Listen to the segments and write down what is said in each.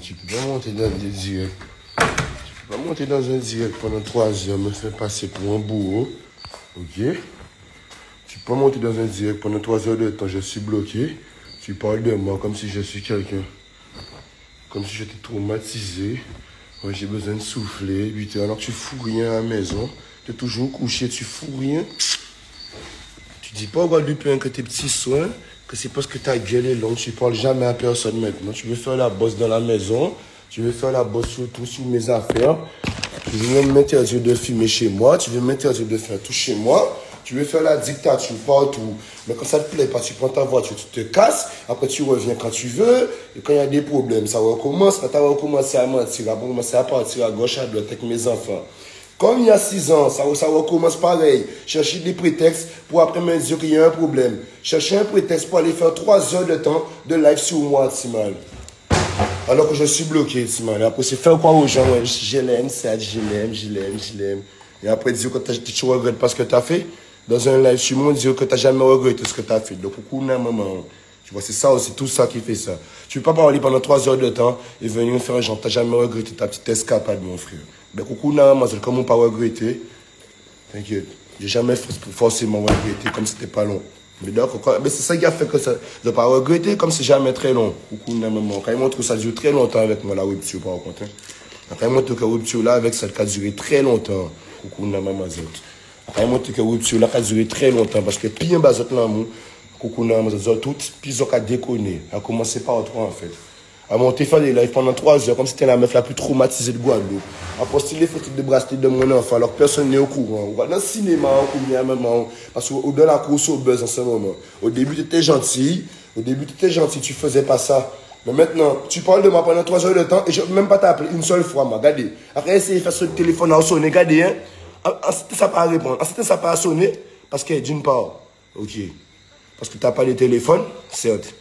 tu peux pas monter dans des directs. Tu peux pas monter dans un direct pendant 3 heures, me faire passer pour un bourreau. Ok? Tu peux pas monter dans un direct pendant 3 heures de temps, je suis bloqué. Tu parles de moi comme si je suis quelqu'un. Comme si j'étais traumatisé. Moi, j'ai besoin de souffler. 8 heures, alors tu fous rien à la maison. Tu es toujours couché, tu fous rien. Tu dis pas au Guadeloupéen que tes petits soins, que c'est parce que ta gueule est longue, tu parles jamais à personne maintenant. Tu veux faire la bosse dans la maison. Tu veux faire la bosse surtout sur mes affaires. Tu veux même m'interdire de fumer chez moi. Tu veux m'interdire de faire tout chez moi. Tu veux faire la dictature partout. Mais quand ça te plaît pas, tu prends ta voiture, tu te casses. Après, tu reviens quand tu veux. Et quand il y a des problèmes, ça recommence. Quand tu as recommencé à mentir, à commencer à partir à gauche, à droite avec mes enfants. Comme il y a 6 ans, ça recommence pareil. Chercher des prétextes pour après me dire qu'il y a un problème. Chercher un prétexte pour aller faire 3 heures de temps de live sur moi, Timal. Alors que je suis bloqué, Timal. Après, c'est faire quoi aux gens? Ouais, je l'aime, ça, je l'aime. Et après, dire que tu regrettes pas ce que tu as fait. Dans un live sur moi, dire que tu n'as jamais regretté ce que tu as fait. Donc, coucou, maman. Tu vois, c'est ça aussi, tout ça qui fait ça. Tu ne peux pas parler pendant 3 heures de temps et venir me faire genre, tu n'as jamais regretté ta petite escapade, mon frère. Ben, coucou, maman, c'est comment pas regretter. T'inquiète. J'ai jamais forcément regretté comme c'était pas long. Mais d'accord, c'est ça qui a fait que ça ne pas regretter comme c'est jamais très long. Coucou, maman. Quand il montre que ça dure très longtemps avec moi, la rupture, par contre. Quand il montre que la rupture là, avec ça, a duré très longtemps. Coucou, maman. Quand il montre que la rupture là, a duré très longtemps. Parce que pire, bah, l'amour. Coucou, maman, tout, puis ils ont qu'à déconner. À commencer par toi, en fait. À monter faire des lives pendant 3 heures, comme si c'était la meuf la plus traumatisée de Guadeloupe. À poster les photos de bracelet de mon enfant, alors que personne n'est au courant. On va dans le cinéma, parce que dans la course au buzz en ce moment. Au début, tu étais gentil. Tu faisais pas ça. Mais maintenant, tu parles de moi pendant 3 heures de temps et je ne vais même pas t'appeler une seule fois, regardez. Après, essayer de faire ce téléphone à sonner, regardez, hein. Ensuite, ça pas à répondre. Ensuite, ça pas à sonner, parce que d'une part, ok. Parce que tu n'as pas de téléphone, certes.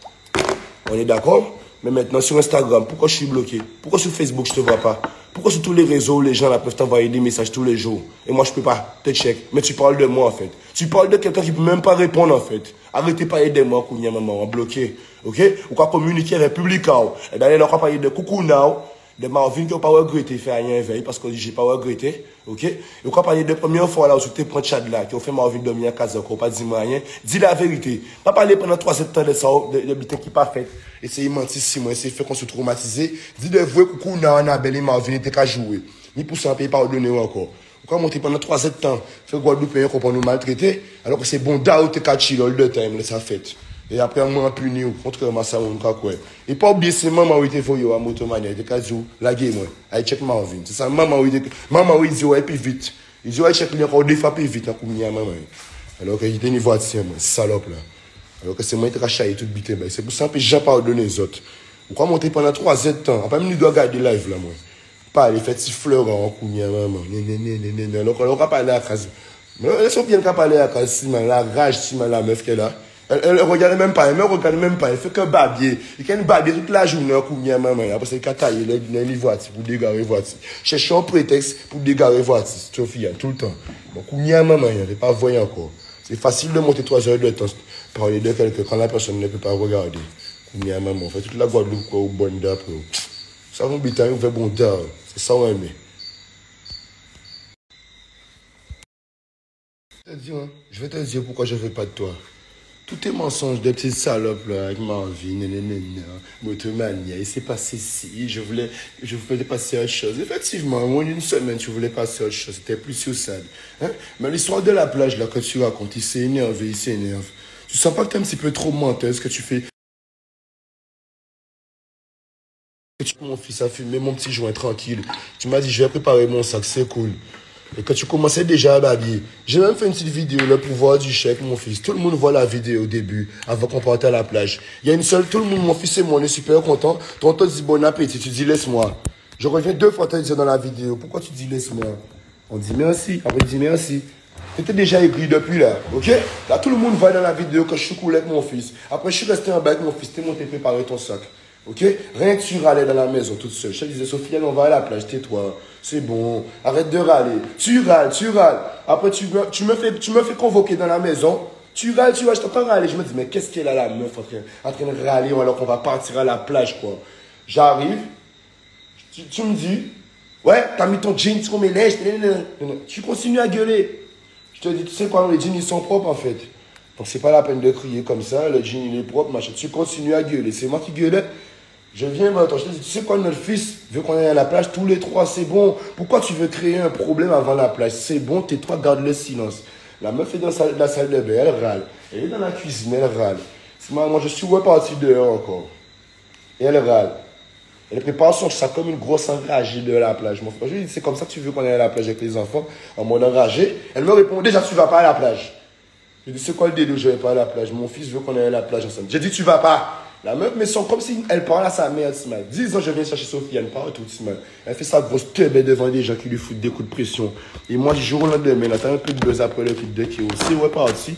On est d'accord? Mais maintenant, sur Instagram, pourquoi je suis bloqué? Pourquoi sur Facebook, je ne te vois pas? Pourquoi sur tous les réseaux, les gens là, peuvent t'envoyer des messages tous les jours? Et moi, je ne peux pas te check. Mais tu parles de moi, en fait. Tu parles de quelqu'un qui ne peut même pas répondre, en fait. Arrêtez pas d'aider moi, Kounia, maman, bloqué. Ok? Ou quoi communiquer avec le public, et d'aller leur parler de coucou now. De Marvin qui n'a pas regretté faire rien veille parce que j'ai pas regretté, ok? Et quand parler de première fois là où tu te prends chat là, qui ont fait Marvin dormir à casa, qui n'a pas dit rien, dis la vérité. Pas parler pendant 3 ans de ça, de butin qui pas fait. Essayer de mentir si moi, essayer de faire qu'on se traumatisé. Dis de vrai coucou, on a Annabelle Marvin était qu'à jouer. Ni pour ça, payer pardonner encore. Pourquoi monter pendant 3 ans de temps, faire Guadeloupe qu'on peut nous maltraiter, alors que c'est bon d'où t'es qu'à chill all the time, ça fait. Et après, on m'a puni, contrairement à ça, on a quoi. Et pas oublier, c'est maman qui était foyé à motomania, il était qu'à dire, la game, I check Marvin. C'est ça, maman qui dit, ouais, plus vite. Il dit, ouais, check lui encore 2 fois plus vite, comme il y a maman. Alors qu'il était une voiture, salope là. Alors que c'est moi qui ai caché tout bité, c'est pour ça que j'ai pas pardonné les autres. Pourquoi monter pendant 3 ans de temps? Après, il doit garder live là, moi. Pas les fêtes fleurs en counia, maman. Alors, on va parler à la case. Mais laissons bien qu'à parler à la case, la rage, la meuf qu'elle a. Elle regarde même pas, elle fait que babier. Il fait babier toute la journée, maman. Après, c'est qu'à tailler les voitures pour dégarer voiture. Chercher un prétexte pour dégarer voiture. Sophia, tout le temps. Bon, maman, elle n'est pas voyant encore. C'est facile de monter 3 heures de temps, parler de quelqu'un quand la personne ne peut pas regarder. Maman, on fait toute la Guadeloupe, quoi, au bon d'après. Ça va bien, on fait bon d'art. C'est ça, on aime. Je vais te dire pourquoi je ne veux pas de toi. Tous tes mensonges de petites salopes là, avec Marvin, motomania, il s'est passé ci, je voulais passer à autre chose. Effectivement, en une semaine, tu voulais passer à autre chose, c'était plus sur ça. Hein? Mais l'histoire de la plage là que tu racontes, il s'est énervé. Tu sens pas que tu es un petit peu trop menteuse que tu fais. Mon fils a fumé mon petit joint tranquille. Tu m'as dit, je vais préparer mon sac, c'est cool. Et quand tu commençais déjà à m'habiller, j'ai même fait une petite vidéo, le pouvoir du chèque, mon fils. Tout le monde voit la vidéo au début, avant qu'on parte à la plage. Il y a une seule, tout le monde, mon fils et moi, on est super contents. Tonton dit bon appétit, tu dis laisse-moi. Je reviens 2 fois te dire dans la vidéo, pourquoi tu dis laisse-moi? On dit merci, après il dit merci. T'étais déjà aigri depuis là, ok? Là, tout le monde voit dans la vidéo que je suis cool avec mon fils. Après, je suis resté en bas avec mon fils, t'es monté préparer ton sac. Ok? Rien que tu râlais dans la maison toute seule. Je te disais, Sophie, on va à la plage, tais-toi. C'est bon. Arrête de râler. Tu râles. Après, tu me fais convoquer dans la maison. Tu râles, je t'entends râler. Je me dis, mais qu'est-ce qu'elle a la meuf en train de râler alors qu'on va partir à la plage, quoi. J'arrive. Tu me dis, ouais, t'as mis ton jean sur mes lèvres. Tu continues à gueuler. Je te dis, tu sais quoi, les jeans, ils sont propres, en fait. Donc, c'est pas la peine de crier comme ça. Le jean, il est propre, machin. Tu continues à gueuler. C'est moi qui gueulais. Je viens maintenant, je te dis, tu sais quoi, notre fils veut qu'on aille à la plage tous les trois, c'est bon. Pourquoi tu veux créer un problème avant la plage? C'est bon, tais-toi, garde le silence. La meuf est dans la salle de bain, elle râle. Elle est dans la cuisine, elle râle. Moi, je suis reparti dehors encore. Et elle râle. Elle prépare son sac comme une grosse enragée de la plage. Mon frère, je lui dis, c'est comme ça que tu veux qu'on aille à la plage avec les enfants, en mode enragé. Elle me répond, déjà, tu vas pas à la plage. Je lui dis, c'est quoi le délire, je vais pas à la plage? Mon fils veut qu'on aille à la plage ensemble. J'ai dit, tu vas pas. La meuf me sent comme si elle parle à sa mère, Tismal. 10 ans, je viens chercher Sophie, elle parle tout, Tismal. Elle fait sa grosse teubée devant des gens qui lui foutent des coups de pression. Et moi, du jour au lendemain, là, t'as un peu de buzz après le clip de qui aussi reparti.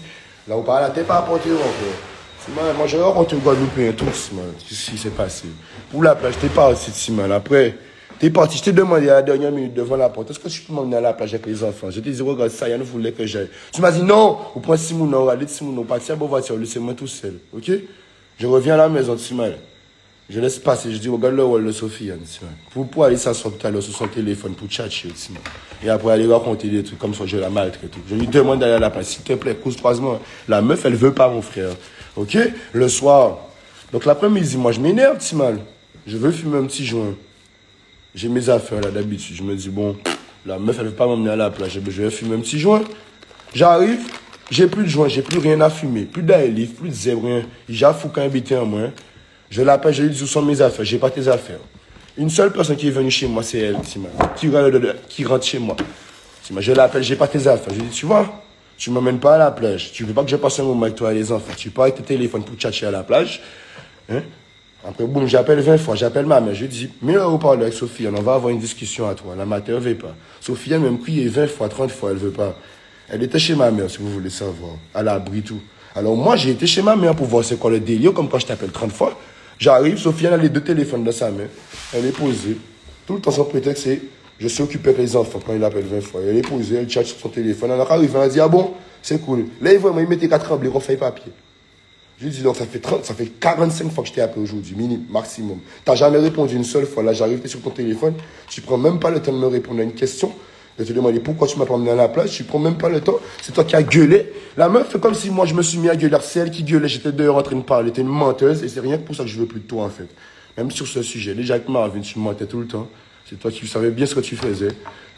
Là, on parle, t'es pas apporté encore. Moi, j'ai rencontré un Guadeloupéen, tout, Tismal. Qu'est-ce qui s'est passé? Pour la plage, t'es parti, Tismal. Après, t'es parti, je t'ai demandé à la dernière minute devant la porte, est-ce que tu peux m'emmener à la plage avec les enfants? Je t'ai dit, regarde, ça, il voulait que j'aille. Tu m'as dit, non, ou prends Simon, allez de Simon, partir à la voiture, laissez-moi tout seul, ok? Je reviens à la maison, Tismal. Je laisse passer, je dis, regarde le rôle de Sofiane, pour aller s'asseoir tout à l'heure sur son téléphone pour tchatcher, et après aller raconter des trucs comme ça, je la maltraite. Je lui demande d'aller à la place, s'il te plaît, courtoisement. La meuf, elle veut pas, mon frère. Ok? Le soir. Donc l'après-midi, moi, je m'énerve, Timal. Je veux fumer un petit joint. J'ai mes affaires, là, d'habitude. Je me dis, bon, la meuf, elle veut pas m'emmener à la plage. Je vais fumer un petit joint. J'arrive, j'ai plus de joint, j'ai plus rien à fumer. Plus d'aélif, plus de zèbre, rien. J'avoue qu'un habité en moi. Je l'appelle, je lui dis où sont mes affaires, j'ai pas tes affaires. Une seule personne qui est venue chez moi, c'est elle, qui rentre chez moi. Je l'appelle, j'ai pas tes affaires. Je lui dis, tu vois, tu m'emmènes pas à la plage. Tu veux pas que je passe un moment avec toi et les enfants. Tu pars avec tes téléphones pour tchatcher à la plage. Hein? Après, boum, j'appelle 20 fois, j'appelle ma mère. Je lui dis, mets le haut-parleur avec Sophie, on va avoir une discussion à toi. La mater veut pas. Sophie, elle m'a crié 20 fois, 30 fois, elle veut pas. Elle était chez ma mère, si vous voulez savoir. À l'abri, tout. Alors moi, j'ai été chez ma mère pour voir c'est quoi le délire, comme quand je t'appelle 30 fois. J'arrive, Sofiane a les deux téléphones dans sa main. Elle est posée. Tout le temps, son prétexte, c'est je suis occupé avec les enfants quand il appelle 20 fois. Elle est posée, elle chatte sur son téléphone. Elle arrive, elle dit, ah bon, c'est cool. Là, vraiment, il mettait 4 tremblés, on fait papier. Je lui dis, donc ça fait 45 fois que je t'ai appelé aujourd'hui, maximum. Tu n'as jamais répondu une seule fois. Là, j'arrive, tu es sur ton téléphone. Tu ne prends même pas le temps de me répondre à une question. Je te demande pourquoi tu m'as pas emmené à la plage, tu prends même pas le temps, c'est toi qui as gueulé. La meuf fait comme si moi je me suis mis à gueuler, c'est elle qui gueulait, j'étais dehors en train de parler, t'es une menteuse et c'est rien que pour ça que je veux plus de toi en fait. Même sur ce sujet, déjà avec Marvin, tu mentais tout le temps, c'est toi qui savais bien ce que tu faisais.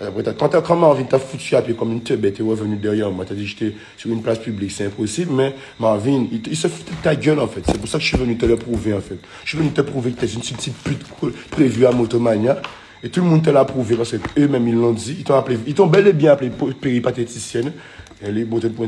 Après, quand Marvin t'a foutu à pied comme une teubée, t'es revenu derrière moi, t'as dit j'étais sur une place publique, c'est impossible, mais Marvin, il se foutait de ta gueule en fait, c'est pour ça que je suis venu te le prouver en fait. Je suis venu te prouver que t'es une petite pute prévue à Motomania. Et tout le monde te l'a prouvé parce qu'eux-mêmes ils l'ont dit. Ils t'ont bel et bien appelé péripatéticienne.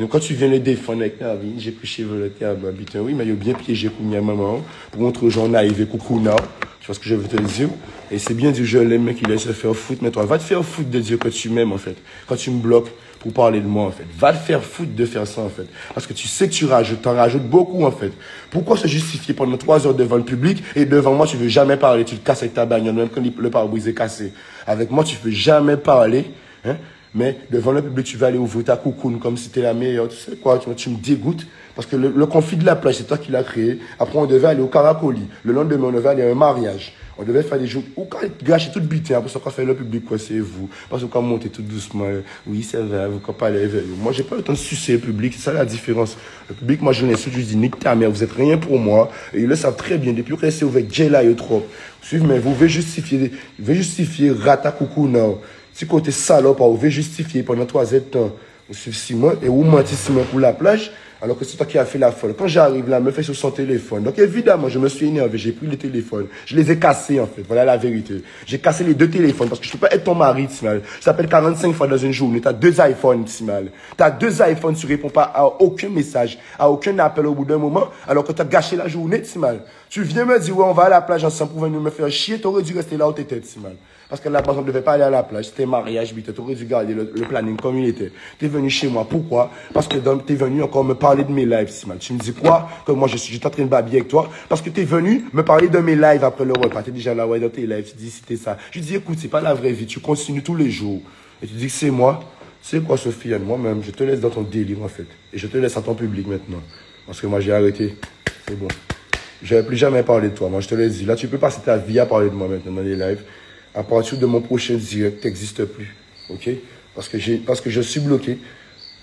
Quand tu viens les défendre avec Marvin, j'ai pris chevaleté à ma putain. Oui, mais il a bien piégé pour ma maman. Pour montrer aux gens naïfs et coucou now. Tu vois ce que je veux te dire? Et c'est bien dit, je l'aime, mais qu'il laisse se faire foutre. Mais toi, va te faire foutre de dire que tu m'aimes en fait. Quand tu me bloques pour parler de moi en fait. Va te faire foutre de faire ça en fait. Parce que tu sais que tu rajoutes, t'en rajoutes beaucoup en fait. Pourquoi se justifier pendant 3 heures devant le public et devant moi tu veux jamais parler, tu te casses avec ta bagnole, même quand le pare-brise est cassé. Avec moi tu peux jamais parler, hein. Mais devant le public, tu vas aller ouvrir ta coucoune comme si t'es la meilleure. Tu sais quoi, tu me dégoûtes. Parce que le conflit de la plage, c'est toi qui l'as créé. Après, on devait aller au Caracoli. Le lendemain, on devait aller à un mariage. On devait faire des jours où quand gâcher tout butin, après ça, quand faire le public, quoi, c'est vous. Parce que quand monter tout doucement, oui, c'est vrai, vous quand parlez avec vous. Moi, j'ai pas le temps de sucer le public, c'est ça la différence. Le public, moi, je l'insulte, je dis, nique ta mère, vous êtes rien pour moi. Et ils le savent très bien. Depuis que c'est avec Jela et trop. Suivez, mais vous voulez justifier Rata Coucou, non. Si côté salope, vous voulez justifier pendant 3 ans, vous suivez Simon et vous mentez Simon pour la plage, alors que c'est toi qui as fait la folle. Quand j'arrive là, me fait sur son téléphone. Donc évidemment, je me suis énervé, j'ai pris les téléphones. Je les ai cassés en fait, voilà la vérité. J'ai cassé les 2 téléphones parce que je ne peux pas être ton mari, Timal. Je t'appelle 45 fois dans une journée, tu as 2 iPhones, Timal. Tu as 2 iPhones, tu ne réponds pas à aucun message, à aucun appel au bout d'un moment, alors que tu as gâché la journée, Timal. Tu viens me dire, ouais, on va à la plage ensemble pour venir me faire chier, tu aurais dû rester là où tu étais, Timal. Parce que là, par exemple, on ne devait pas aller à la plage. C'était mariage, tu aurais dû garder le planning comme il était. Tu es venu chez moi. Pourquoi? Parce que tu es venu encore me parler de mes lives, Simon. Tu me dis quoi? Que moi, j'étais en train de babiller avec toi. Parce que tu es venu me parler de mes lives après le repas. Tu es déjà là, ouais, dans tes lives. Tu dis, c'était ça. Je dis, écoute, c'est pas la vraie vie. Tu continues tous les jours. Et tu dis que c'est moi. C'est quoi, Sofiane? Moi-même, je te laisse dans ton délire, en fait. Et je te laisse à ton public maintenant. Parce que moi, j'ai arrêté. C'est bon. Je ne vais plus jamais parler de toi. Moi, je te l'ai dit. Là, tu peux passer ta vie à parler de moi maintenant dans les lives. À partir de mon prochain direct, tu n'existes plus. Ok? Parce que je suis bloqué.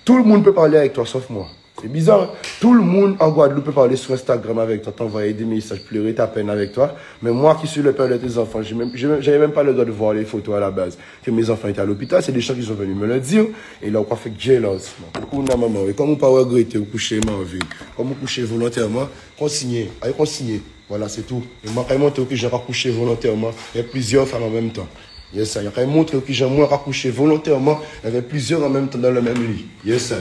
Tout le monde peut parler avec toi, sauf moi. C'est bizarre. Hein? Tout le monde en Guadeloupe peut parler sur Instagram avec toi, t'envoyer des messages, pleurer ta peine avec toi. Mais moi qui suis le père de tes enfants, j'avais même pas le droit de voir les photos à la base. Que mes enfants étaient à l'hôpital, c'est des gens qui sont venus me le dire. Et là, on a fait jealous. Maman, et comme on ne peut pas regretter, on coucher ma vie. Comme on couche volontairement, consigner. Allez, consigner. Voilà, c'est tout. Et moi, quand je montre que j'ai couché volontairement, il y a plusieurs femmes en même temps. Yes, ça. Quand je montre que j'ai moins couché volontairement, il y avait plusieurs en même temps dans le même lit. Yes, ça.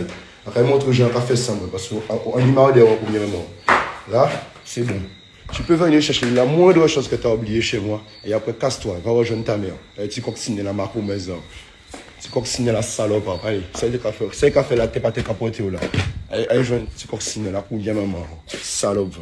Après, montre que j'ai pas fait ça, parce qu'on y m'a dit premièrement. Là, c'est bon. Tu peux venir chercher la moindre chose que tu as oublié chez moi. Et après, casse-toi, va rejoindre ta mère. Et tu coccines la marque aux maisons. Tu coccines la salope. Allez, c'est qu'à faire la tête à tes capotes là. Allez, rejoindre, tu coccines la pour bien maman. Salope.